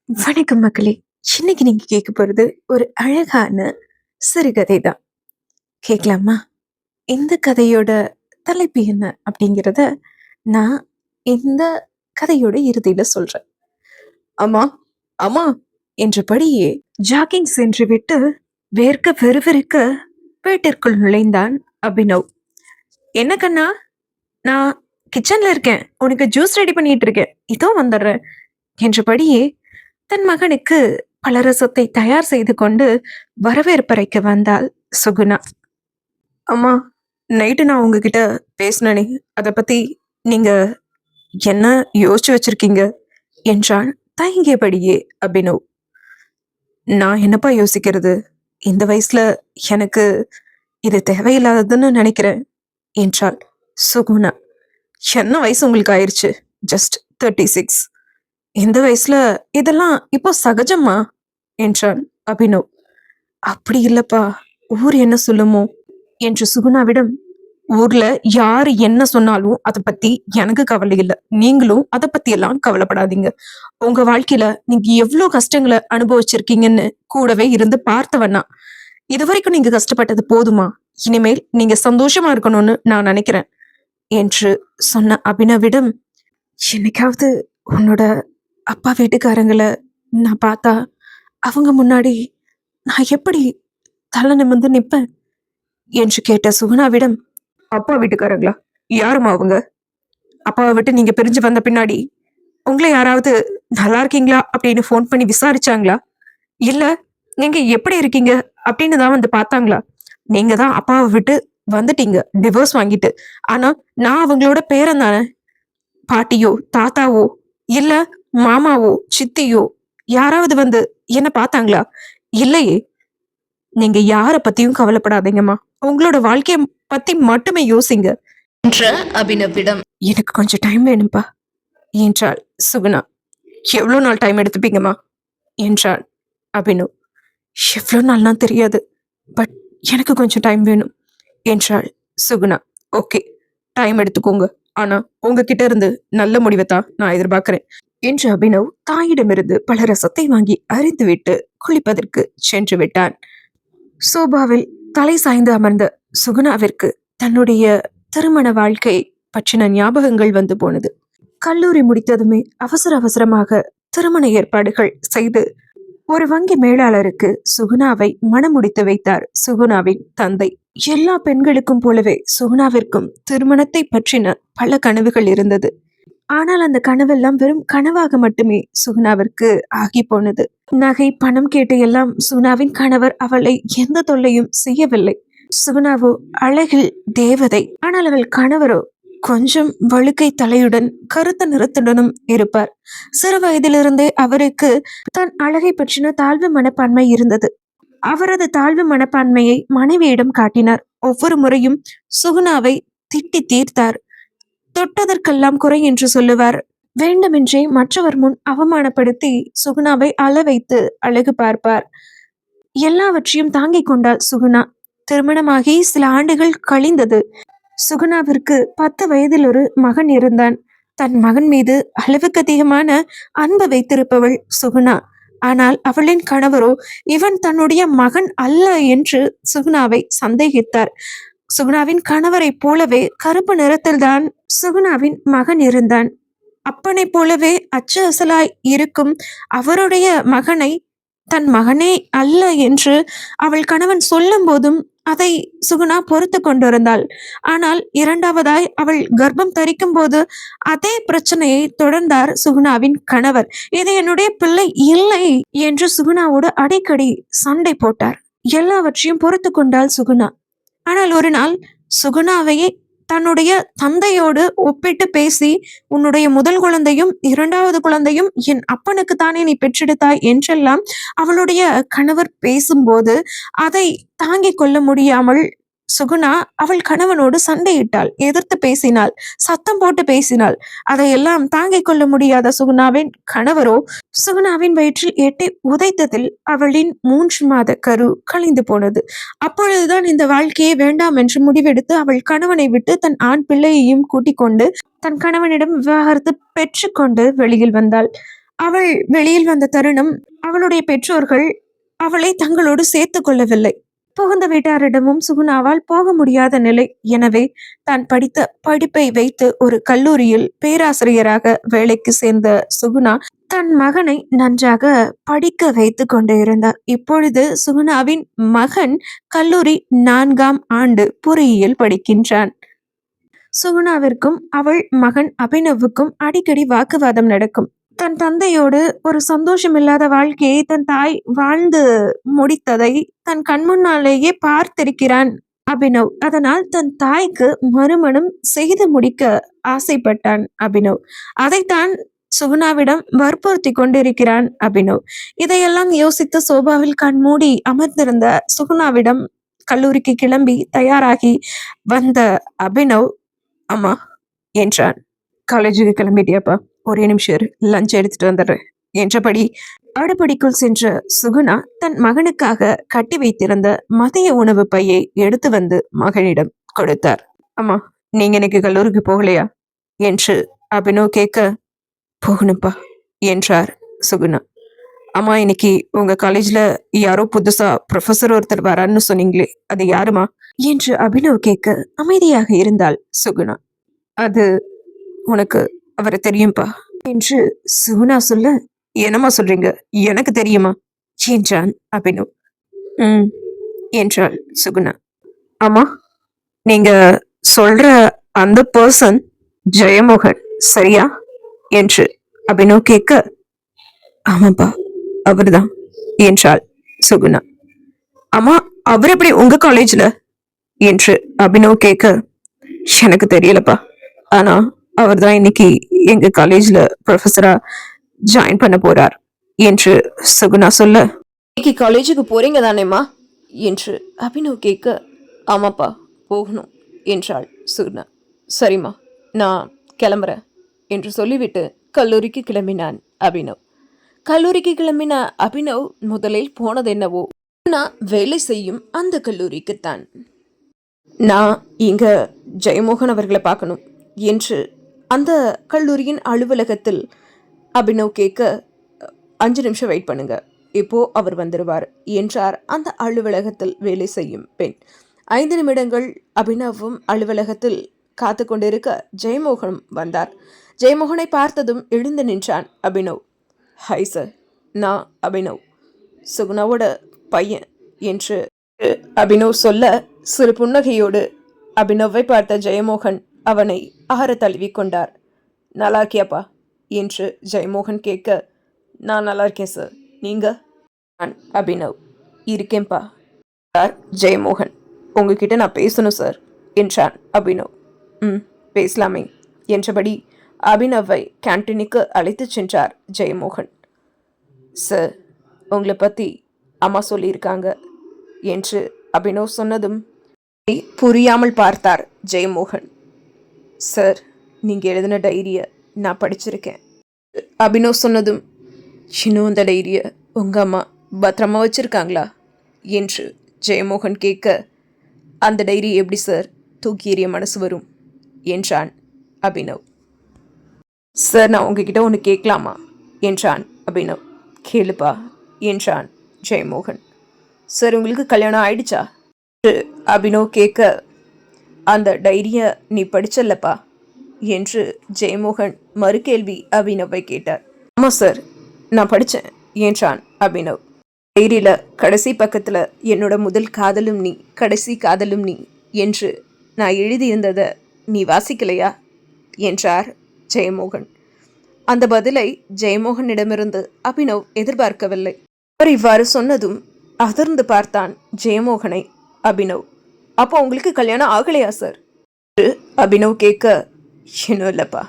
வணக்கம் மக்களே. இன்னைக்கு நீங்க கேட்க போறது ஒரு அழகான சிறுகதை தான். கேட்கலாமா? இந்த கதையோட தலைப்பு என்ன அப்படிங்கிறத நான் இந்த கதையோட இறுதியில சொல்றேன். அம்மா, அம்மா என்றபடியே ஜாகிங் சென்று விட்டு வேர்க்க வெறுவெறுக்க வீட்டிற்குள் நுழைந்தான் அபினவ். என்ன கண்ணா, நான் கிச்சன்ல இருக்கேன், உனக்கு ஜூஸ் ரெடி பண்ணிட்டு இருக்கேன், இதோ வந்துடுறேன் என்றபடியே தன் மகனுக்கு பலரசத்தை தயார் செய்து கொண்டு வரவேற்பறைக்கு வந்தாள் சுகுணா. அம்மா, நைட்டு நான் உங்ககிட்ட பேசினேனே, அதை பத்தி நீங்க என்ன யோசிச்சு வச்சிருக்கீங்க என்றான் தயங்கியபடியே அபினவ். நான் என்னப்பா யோசிக்கிறது, இந்த வயசுல எனக்கு இது தேவையில்லாததுன்னு நினைக்கிறேன் என்றாள் சுகுணா. என்ன வயசு உங்களுக்கு ஆயிடுச்சு? ஜஸ்ட் 36. இந்த வயசுல இதெல்லாம் இப்போ சகஜமா என்றான் அபினவ். அப்படி இல்லப்பா, ஊர் என்ன சொல்லுமோ என்று சுகுணாவிடம். ஊர்ல யாரு என்ன சொன்னாலும் அதை பத்தி எனக்கு கவலை இல்லை, நீங்களும் அதை பத்தி எல்லாம் கவலைப்படாதீங்க. உங்க வாழ்க்கையில நீங்க எவ்வளவு கஷ்டங்களை அனுபவிச்சிருக்கீங்கன்னு கூடவே இருந்து பார்த்தவனா. இது வரைக்கும் நீங்க கஷ்டப்பட்டது போதுமா? இனிமேல் நீங்க சந்தோஷமா இருக்கணும்னு நான் நினைக்கிறேன் என்று சொன்ன அபினவிடம், என்னைக்காவது உன்னோட அப்பா வீட்டுக்காரங்களை நான் பார்த்தா அவங்க முன்னாடி நான் எப்படி தலை நிமிர்ந்து நிப்பேன் என்று கேட்ட சுகுணாவிடம், அப்பா வீட்டுக்காரங்களா? யாருமா அவங்க? அப்பாவை விட்டு நீங்க பிரிஞ்சு வந்த பின்னாடி உங்களை யாராவது நல்லா இருக்கீங்களா அப்படின்னு ஃபோன் பண்ணி விசாரிச்சாங்களா? இல்ல நீங்க எப்படி இருக்கீங்க அப்படின்னு தான் வந்து பார்த்தாங்களா? நீங்க தான் அப்பாவை விட்டு வந்துட்டீங்க டிவோர்ஸ் வாங்கிட்டு. ஆனா நான் அவங்களோட பேரன் தானே. பாட்டியோ தாத்தாவோ இல்ல மாமாவோ சித்தியோ யாராவது வந்து என்ன பார்த்தாங்களா? இல்லையே. நீங்க யார பத்தியும் கவலைப்படாதீங்கம்மா, உங்களோட வாழ்க்கைய பத்தி மட்டுமே யோசிங்க என்ற அபினவிடம். எனக்கு கொஞ்சம் டைம் வேணும்பா என்றாள் சுகுணா. எவ்வளவு நாள் டைம் எடுத்துப்பீங்கம்மா என்றாள் அபினவ். எவ்வளவு நாள்னா தெரியாது, பட் எனக்கு கொஞ்சம் டைம் வேணும் என்றாள் சுகுணா. ஓகே, டைம் எடுத்துக்கோங்க, ஆனா உங்ககிட்ட இருந்து நல்ல முடிவை தான் நான் எதிர்பார்க்கிறேன் என்று அபினவ் தாயிடமிருந்து பல ரசத்தை வாங்கி அறிந்துவிட்டு குளிப்பதற்கு சென்று விட்டான். சோபாவில் தலை சாய்ந்து அமர்ந்த சுகுணாவிற்கு தன்னுடைய திருமண வாழ்க்கை பற்றின ஞாபகங்கள் வந்து போனது. கல்லூரி முடித்ததுமே அவசர அவசரமாக திருமண ஏற்பாடுகள் செய்து ஒரு வங்கி மேலாளருக்கு சுகுணாவை மணமுடித்து வைத்தார் சுகுணாவின் தந்தை. எல்லா பெண்களுக்கும் போலவே சுகுணாவிற்கும் திருமணத்தை பற்றின பல கனவுகள் இருந்தது. ஆனால் அந்த கனவெல்லாம் வெறும் கனவாக மட்டுமே சுகுணாவிற்கு ஆகி போனது. நகை பணம் கேட்டு எல்லாம் சுகுணாவின் கணவர் அவளை எந்த தொல்லையும் செய்யவில்லை. சுகுணாவோ அழகில் தேவதை, ஆனால் அவள் கணவரோ கொஞ்சம் வழுக்கை தலையுடன் கருத்த நிறத்துடனும் இருப்பார். சிறு வயதிலிருந்தே அவருக்கு தன் அழகை பற்றின தாழ்வு மனப்பான்மை இருந்தது. அவரது தாழ்வு மனப்பான்மையை மனைவியிடம் காட்டினார். ஒவ்வொரு முறையும் சுகுணாவை திட்டி தீர்த்தார். தொட்டதற்கெல்லாம் குறை என்று சொல்லுவார். வேண்டுமென்றே மற்றவர் முன் அவமானப்படுத்தி சுகுணாவை அள வைத்து அழகு பார்ப்பார். எல்லாவற்றையும் தாங்கிக் கொண்டாள் சுகுணா. திருமணமாகி சில ஆண்டுகள் கழிந்தது. சுகுணாவிற்கு 10 வயதில் ஒரு மகன் இருந்தான். தன் மகன் மீது அளவுக்கு அதிகமான அன்பு வைத்திருப்பவள் சுகுணா. ஆனால் அவளின் கணவரோ இவன் தன்னுடைய மகன் அல்ல என்று சுகுணாவை சந்தேகித்தார். சுகுணாவின் கணவரை போலவே கருப்பு நிறத்தில்தான் சுகுணாவின் மகன் இருந்தான். அப்பனை போலவே அச்சு அசலாய் இருக்கும் அவருடைய மகனை தன் மகனே அல்ல என்று அவள் கணவன் சொல்லும் போதும் அதை சுகுணா பொறுத்து கொண்டிருந்தாள். ஆனால் இரண்டாவதாய் அவள் கர்ப்பம் தரிக்கும் போது அதே பிரச்சனையை தொடர்ந்தார் சுகுணாவின் கணவர். இது என்னுடைய பிள்ளை இல்லை என்று சுகுணாவோடு அடிக்கடி சண்டை போட்டார். எல்லாவற்றையும் பொறுத்து கொண்டாள் சுகுணா. ஆனால் ஒரு நாள் சுகுணாவையே தன்னுடைய தந்தையோடு ஒப்பிட்டு பேசி, உன்னுடைய முதல் குழந்தையும் 2வது குழந்தையும் என் அப்பனுக்கு தானே நீ பெற்றெடுத்தாய் என்றெல்லாம் அவளுடைய கணவர் பேசும்போது அதை தாங்கிக் கொள்ள முடியாமல் சுகுணா அவள் கணவனோடு சண்டையிட்டாள், எதிர்த்து பேசினாள், சத்தம் போட்டு பேசினாள். அதையெல்லாம் தாங்கிக் கொள்ள முடியாத சுகுணாவின் கணவரோ சுகுணாவின் வயிற்றில் எட்டி உதைத்ததில் அவளின் 3 மாத கரு கழிந்து போனது. அப்பொழுதுதான் இந்த வாழ்க்கையை வேண்டாம் என்று முடிவெடுத்து அவள் கணவனை விட்டு தன் ஆண் பிள்ளையையும் கூட்டிக் கொண்டு தன் கணவனிடம் விவாகரத்து பெற்றுக்கொண்டு வெளியில் வந்தாள். அவள் வெளியில் வந்த தருணம் அவளுடைய பெற்றோர்கள் அவளை தங்களோடு சேர்த்துக் கொள்ளவில்லை. புகுந்த வீட்டாரிடமும் சுகுணாவால் போக முடியாத நிலை. எனவே தான் படித்த படிப்பை வைத்து ஒரு கல்லூரியில் பேராசிரியராக வேலைக்கு சேர்ந்த சுகுணா தன் மகனை நன்றாக படிக்க வைத்து கொண்டு இருந்தார். இப்பொழுது சுகுணாவின் மகன் கல்லூரி 4ஆம் ஆண்டு பொறியியல் படிக்கின்றான். சுகுணாவிற்கும் அவள் மகன் அபினவுக்கும் அடிக்கடி வாக்குவாதம் நடக்கும். தன் தந்தையோடு ஒரு சந்தோஷமில்லாத வாழ்க்கையை தன் தாய் வாழ்ந்து முடித்ததை தன் கண்முன்னாலேயே பார்த்திருக்கிறான் அபினவ். அதனால் தன் தாய்க்கு மறுமணம் செய்து முடிக்க ஆசைப்பட்டான் அபினவ். அதைத்தான் சுகுணாவிடம் வற்புறுத்தி கொண்டிருக்கிறான் அபினவ். இதையெல்லாம் யோசித்து சோபாவில் கண் மூடி அமர்ந்திருந்த சுகுணாவிடம் கல்லூரிக்கு கிளம்பி தயாராகி வந்த அபினவ், அம்மா என்றான். காலேஜுக்கு கிளம்பிட்டியாப்பா? ஒரே நிமிஷம் இரு, லஞ்ச் எடுத்துட்டு வந்துடுறேன் என்றபடி அடுப்படிக்குள் சென்ற சுகுணா தன் மகனுக்காக கட்டி வைத்திருந்த மதிய உணவு பையை எடுத்து வந்து மகனிடம் கொடுத்தார். அம்மா, நீங்க இன்னைக்கு கல்லூரிக்கு போகலையா என்று அபினவ் கேட்க, போகணும்ப்பா என்றார் சுகுணா. அம்மா, இன்னைக்கு உங்க காலேஜ்ல யாரோ புதுசா ப்ரொஃபஸர் ஒருத்தர் வரான்னு சொன்னீங்களே, அது யாருமா என்று அபினவ் கேட்க அமைதியாக இருந்தாள் சுகுணா. அது உனக்கு அவரை தெரியும்பா என்று சுகுணா சொல்ல, என்னம்மா சொல்றீங்க, எனக்கு தெரியுமா என்றான் அபினவ். என்றாள் சுகுணா. அம்மா, நீங்க சொல்ற அந்த பர்சன் ஜெயமோகன் சரியா என்று அபினவ் கேட்க, ஆமாப்பா அவர்தான் என்றாள் சுகுணா. அம்மா, அவர் எப்படி உங்க காலேஜ்ல என்று அபினவ் கேட்க, எனக்கு தெரியலப்பா, ஆனா அவர் தான் இன்னைக்கு எங்க காலேஜ்ல ப்ரொஃபஸரா ஜாயின் பண்ண போறார் என்று சுகுணா சொல்ல, இன்னைக்கு காலேஜுக்கு போறீங்க தானேம்மா என்று அபினவ் கேட்க, ஆமாப்பா போகணும் என்றாள் சுகுணா. சரிம்மா, நான் கிளம்புறேன் என்று சொல்லிவிட்டு கல்லூரிக்கு கிளம்பினான் அபினவ். கல்லூரிக்கு கிளம்பின அபினவ் முதலில் போனது என்னவோ, நான் வேலை செய்யும் அந்த கல்லூரிக்குத்தான். நான் இங்க ஜெயமோகன் அவர்களை பார்க்கணும் என்று அந்த கல்லூரியின் அலுவலகத்தில் அபினவ் கேட்க, 5 நிமிஷம் வெயிட் பண்ணுங்க, இப்போ அவர் வந்துடுவார் என்றார் அந்த அலுவலகத்தில் வேலை செய்யும் பெண். 5 நிமிடங்கள் அபினவும் அலுவலகத்தில் காத்து கொண்டிருக்க ஜெயமோகனும் வந்தார். ஜெயமோகனை பார்த்ததும் எழுந்து நின்றான் அபினவ். ஹாய் சார், நான் அபினவ், சுகுணாவோட பையன் என்று அபினவ் சொல்ல, சிறு புன்னகையோடு அபினவை பார்த்த ஜெயமோகன் அவனை ஆற தழுவி கொண்டார். நல்லா இருக்கியாப்பா என்று ஜெயமோகன் கேட்க, நான் நல்லா இருக்கேன் சார், நீங்க? நான் அபினவ், இருக்கேன்பா. ஜெயமோகன், உங்ககிட்ட நான் பேசணும் சார் என்றான் அபினவ். பேசலாமே என்றபடி அபினவை கேன்டீனுக்கு அழைத்து சென்றார் ஜெயமோகன். சார், உங்களை பற்றி அம்மா சொல்லியிருக்காங்க என்று அபினவ் சொன்னதும் புரியாமல் பார்த்தார் ஜெயமோகன். சார், நீங்கள் எழுதின டைரியை நான் படிச்சிருக்கேன். அபினவ் சொன்னதும், இன்னும் அந்த டைரியை உங்கள் அம்மா பத்திரமா வச்சுருக்காங்களா என்று ஜெயமோகன் கேட்க, அந்த டைரி எப்படி சார் தூக்கி எறிய மனசு வரும் என்றான் அபினவ். சார், நான் உங்ககிட்ட ஒன்று கேட்கலாமா என்றான் அபினவ். கேளுப்பா என்றான் ஜெயமோகன். சார், உங்களுக்கு கல்யாணம் ஆயிடுச்சா என்று அபினவ் கேட்க, அந்த டைரியை நீ படிச்சல்லப்பா என்று ஜெயமோகன் மறுகேள்வி அபினவை கேட்டார். ஆமாம் சார், நான் படித்தேன் என்றான் அபினவ். டைரியில் கடைசி பக்கத்தில் என்னோட முதல் காதலும் நீ, கடைசி காதலும் நீ என்று நான் எழுதியிருந்ததை நீ வாசிக்கலையா என்றார் ஜெயமோகன். அந்த பதிலை ஜெயமோகனிடமிருந்து அபினவ் எதிர்பார்க்கவில்லை. அவர் இவ்வாறு சொன்னதும் அதிர்ந்து பார்த்தான் ஜெயமோகனை அபினவ். அப்போ உங்களுக்கு கல்யாணம் ஆகலையா சார் என்று அபினவ் கேட்க, இன்னும் இல்லைப்பா,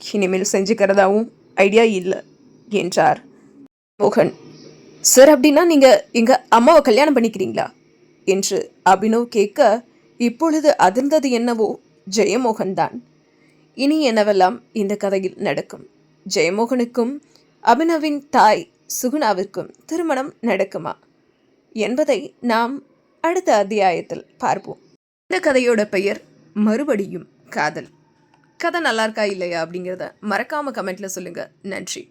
இனிமேல் செஞ்சுக்கிறதாவும் ஐடியா இல்லை என்றார் மோகன். சார், அப்படின்னா நீங்கள் எங்கள் அம்மாவை கல்யாணம் பண்ணிக்கிறீங்களா என்று அபினவ் கேட்க, இப்பொழுது அதிர்ந்தது என்னவோ ஜெயமோகன் தான். இனி என்னவெல்லாம் இந்த கதையில் நடக்கும்? ஜெயமோகனுக்கும் அபினவின் தாய் சுகுணாவிற்கும் திருமணம் நடக்குமா என்பதை நாம் அடுத்த அத்தியாயத்தில் பார்ப்போம். இந்த கதையோட பெயர் மறுபடியும் காதல். கதை நல்லா இருக்கா இல்லையா அப்படிங்கிறத மறக்காம கமெண்ட்ல சொல்லுங்க. நன்றி.